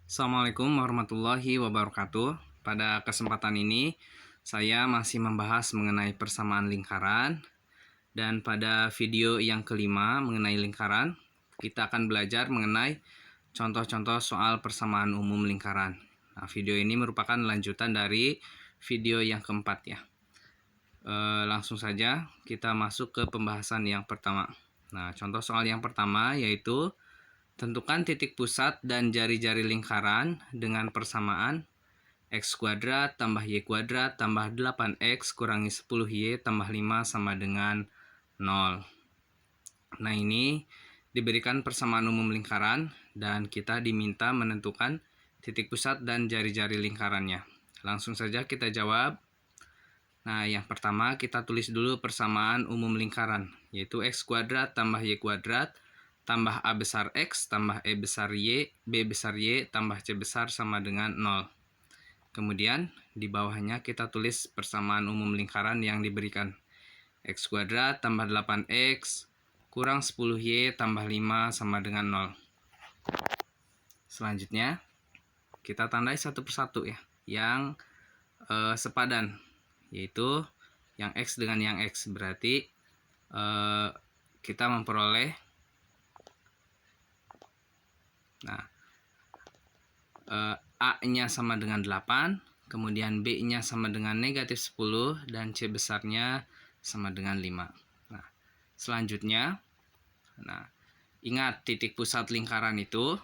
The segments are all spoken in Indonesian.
Assalamualaikum warahmatullahi wabarakatuh. Pada kesempatan ini, saya masih membahas mengenai persamaan lingkaran. Dan pada video yang kelima mengenai lingkaran, kita akan belajar mengenai contoh-contoh soal persamaan umum lingkaran. Nah, video ini merupakan lanjutan dari video yang keempat ya. Langsung saja kita masuk ke pembahasan yang pertama. Nah, contoh soal yang pertama yaitu tentukan titik pusat dan jari-jari lingkaran dengan persamaan x kuadrat tambah y kuadrat tambah 8x kurangi 10y tambah 5 sama dengan 0. Nah, ini diberikan persamaan umum lingkaran dan kita diminta menentukan titik pusat dan jari-jari lingkarannya. Langsung saja kita jawab. Nah, yang pertama kita tulis dulu persamaan umum lingkaran, yaitu x kuadrat tambah y kuadrat tambah A besar X, tambah E besar Y, B besar Y, tambah C besar sama dengan 0. Kemudian, di bawahnya kita tulis persamaan umum lingkaran yang diberikan. X kuadrat tambah 8X, kurang 10Y, tambah 5 sama dengan 0. Selanjutnya, kita tandai satu persatu ya, yang sepadan, yaitu yang X dengan yang X. Berarti, kita memperoleh A-nya sama dengan 8, kemudian B-nya sama dengan negatif 10, dan C besarnya sama dengan 5. Nah, selanjutnya, ingat titik pusat lingkaran itu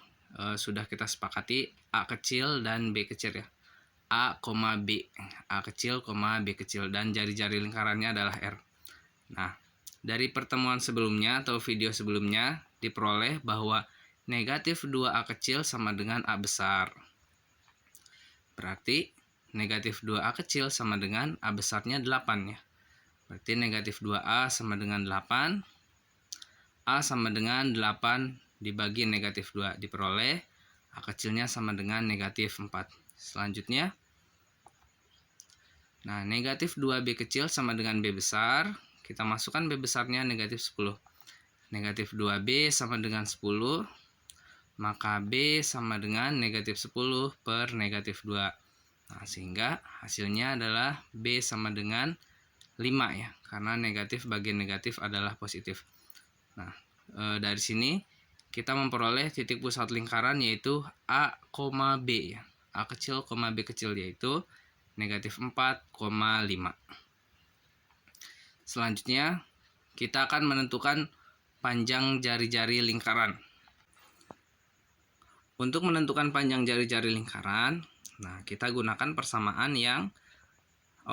sudah kita sepakati A kecil dan B kecil ya. A, B, A kecil, B kecil, dan jari-jari lingkarannya adalah R. Nah, dari pertemuan sebelumnya atau video sebelumnya diperoleh bahwa negatif 2A kecil sama dengan A besar. Berarti negatif 2A kecil sama dengan A besarnya 8 ya. Berarti negatif 2A sama dengan 8. A sama dengan 8 dibagi negatif 2. Diperoleh A kecilnya sama dengan negatif 4. Selanjutnya, nah, negatif 2B kecil sama dengan B besar. Kita masukkan B besarnya negatif 10. Negatif 2B sama dengan 10. Maka B sama dengan negatif 10 per negatif 2. Nah, sehingga hasilnya adalah B sama dengan 5 ya. Karena negatif bagi negatif adalah positif. Nah, dari sini kita memperoleh titik pusat lingkaran yaitu A, B ya. A kecil, B kecil yaitu negatif 4,5. Selanjutnya, kita akan menentukan panjang jari-jari lingkaran. Untuk menentukan panjang jari-jari lingkaran, nah, kita gunakan persamaan yang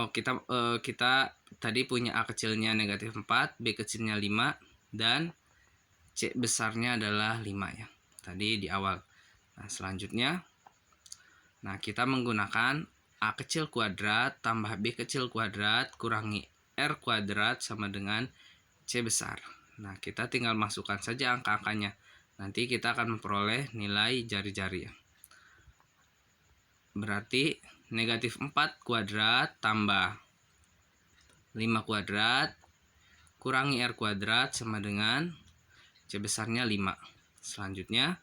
kita tadi punya A kecilnya negatif 4, B kecilnya 5, dan C besarnya adalah 5 ya. Tadi di awal. Nah, selanjutnya, nah, kita menggunakan A kecil kuadrat tambah B kecil kuadrat kurangi R kuadrat sama dengan C besar. Nah, kita tinggal masukkan saja angka-angkanya. Nanti kita akan memperoleh nilai jari-jari ya. Berarti negatif 4 kuadrat tambah 5 kuadrat kurangi R kuadrat sama dengan C besarnya 5. Selanjutnya,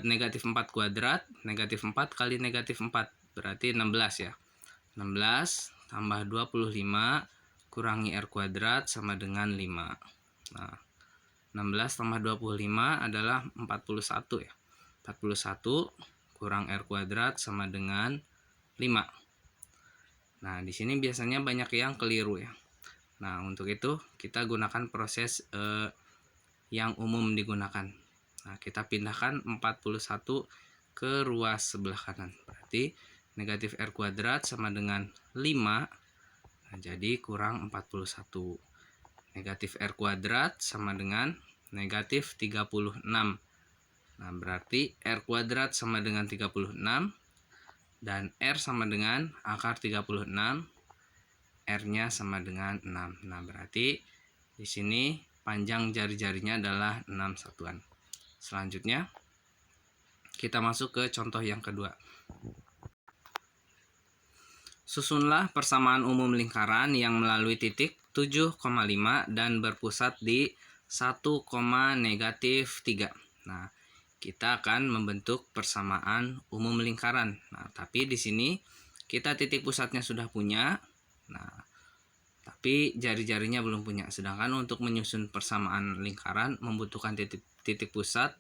negatif 4 kuadrat, negatif 4 kali negatif 4, berarti 16 ya. 16 tambah 25 kurangi R kuadrat sama dengan 5. Nah, 16 tambah 25 adalah 41 ya. 41 kurang R kuadrat sama dengan 5. Nah, di sini biasanya banyak yang keliru ya. Nah, untuk itu kita gunakan proses yang umum digunakan. Nah, kita pindahkan 41 ke ruas sebelah kanan. Berarti negatif R kuadrat sama dengan 5. Nah, jadi kurang 41. Negatif R kuadrat sama dengan negatif 36. Nah, berarti R kuadrat sama dengan 36 dan R sama dengan akar 36. R-nya sama dengan 6. Nah, berarti di sini panjang jari-jarinya adalah 6 satuan. Selanjutnya, kita masuk ke contoh yang kedua. Susunlah persamaan umum lingkaran yang melalui titik 7,5 dan berpusat di 1, negatif 3. Nah, kita akan membentuk persamaan umum lingkaran. Nah, tapi di sini kita titik pusatnya sudah punya. Nah, tapi jari-jarinya belum punya. Sedangkan untuk menyusun persamaan lingkaran membutuhkan titik pusat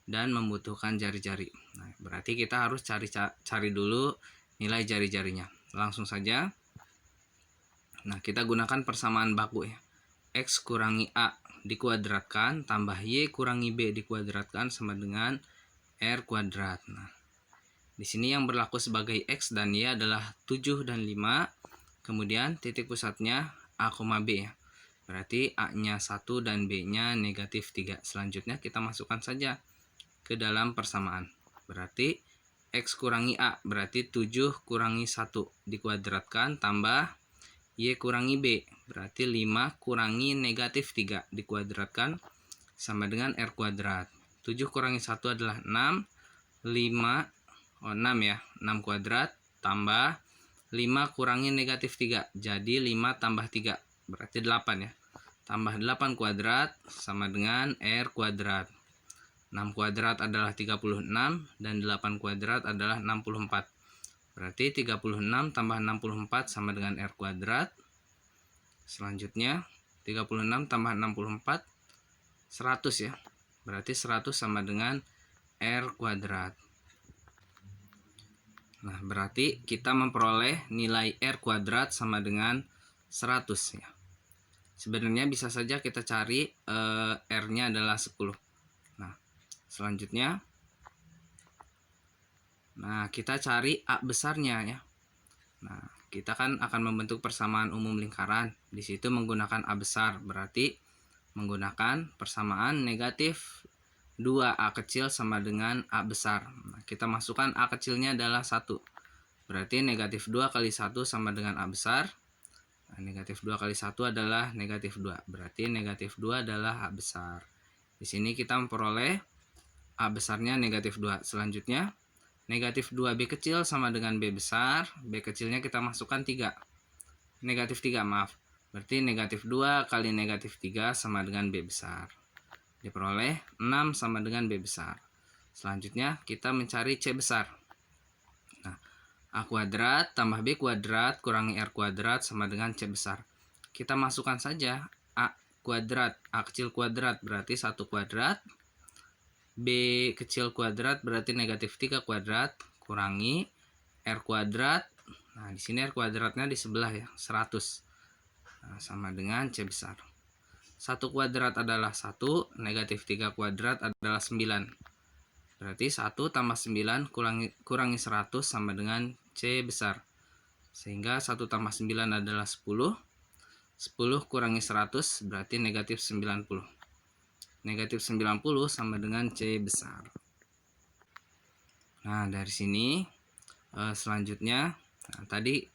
dan membutuhkan jari-jari. Nah, berarti kita harus cari dulu nilai jari-jarinya. Langsung saja. Nah, kita gunakan persamaan baku ya. X kurangi A dikuadratkan tambah Y kurangi B dikuadratkan sama dengan R kuadrat. Nah, di sini yang berlaku sebagai X dan Y adalah 7 dan 5. Kemudian titik pusatnya A, B ya. Berarti A-nya 1 dan B-nya negatif 3. Selanjutnya kita masukkan saja ke dalam persamaan. Berarti X kurangi A berarti 7 kurangi 1 dikuadratkan tambah Y kurangi B berarti 5 kurangi negatif 3 dikuadratkan sama dengan R kuadrat. 7 kurangi 1 adalah 6. 6 ya, 6 kuadrat tambah 5 kurangi negatif 3. Jadi 5 tambah 3 berarti 8 ya. Tambah 8 kuadrat sama dengan R kuadrat. 6 kuadrat adalah 36 dan 8 kuadrat adalah 64. Berarti 36 tambah 64 sama dengan R kuadrat. Selanjutnya 36 tambah 64 100 ya. Berarti 100 sama dengan R kuadrat. Nah, berarti kita memperoleh nilai R kuadrat sama dengan 100 ya. Sebenarnya bisa saja kita cari R-nya adalah 10. Nah, selanjutnya kita cari A besarnya ya. Nah, kita kan akan membentuk persamaan umum lingkaran. Di situ menggunakan A besar, berarti menggunakan persamaan negatif 2A kecil sama dengan A besar. Nah, kita masukkan A kecilnya adalah 1. Berarti negatif 2 kali 1 sama dengan A besar. Nah, negatif 2 kali 1 adalah negatif 2. Berarti negatif 2 adalah A besar. Di sini kita memperoleh A besarnya negatif 2. Selanjutnya, negatif 2B kecil sama dengan B besar. B kecilnya kita masukkan 3. Negatif 3, maaf. Berarti negatif 2 kali negatif 3 sama dengan B besar. Diperoleh 6 sama dengan B besar. Selanjutnya kita mencari C besar. Nah, A kuadrat tambah B kuadrat kurangi R kuadrat sama dengan C besar. Kita masukkan saja A kuadrat, A kecil kuadrat berarti 1 kuadrat. B kecil kuadrat berarti negatif 3 kuadrat kurangi R kuadrat. Nah, di sini R kuadratnya di sebelah ya, 100. Nah, sama dengan C besar. 1 kuadrat adalah 1, negatif 3 kuadrat adalah 9. Berarti 1 tambah 9 kurangi 100 sama dengan C besar. Sehingga 1 tambah 9 adalah 10. 10 kurangi 100 berarti negatif 90. Negatif 90 sama dengan C besar. Nah, dari sini selanjutnya tadi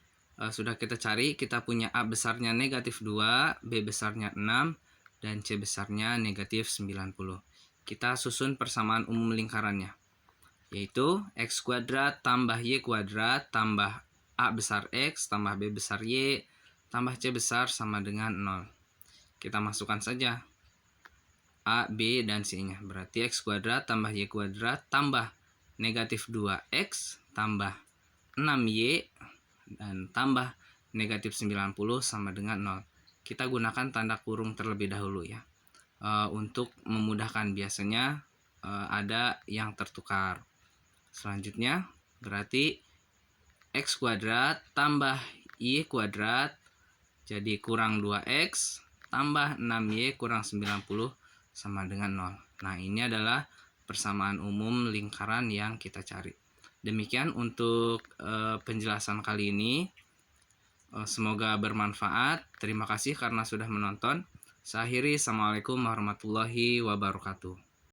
sudah kita cari, kita punya A besarnya negatif 2, B besarnya 6, dan C besarnya negatif 90. Kita susun persamaan umum lingkarannya, yaitu X kuadrat tambah Y kuadrat tambah A besar X tambah B besar Y tambah C besar sama dengan 0. Kita masukkan saja A, B, dan C-nya. Berarti X kuadrat tambah Y kuadrat tambah negatif 2X tambah 6Y dan tambah negatif 90 sama dengan 0. Kita gunakan tanda kurung terlebih dahulu ya. Untuk memudahkan, biasanya ada yang tertukar. Selanjutnya berarti X kuadrat tambah Y kuadrat jadi kurang 2X tambah 6Y kurang 90 sama dengan 0. Nah, ini adalah persamaan umum lingkaran yang kita cari. Demikian untuk penjelasan kali ini. Semoga bermanfaat. Terima kasih karena sudah menonton. Saya akhiri. Assalamualaikum warahmatullahi wabarakatuh.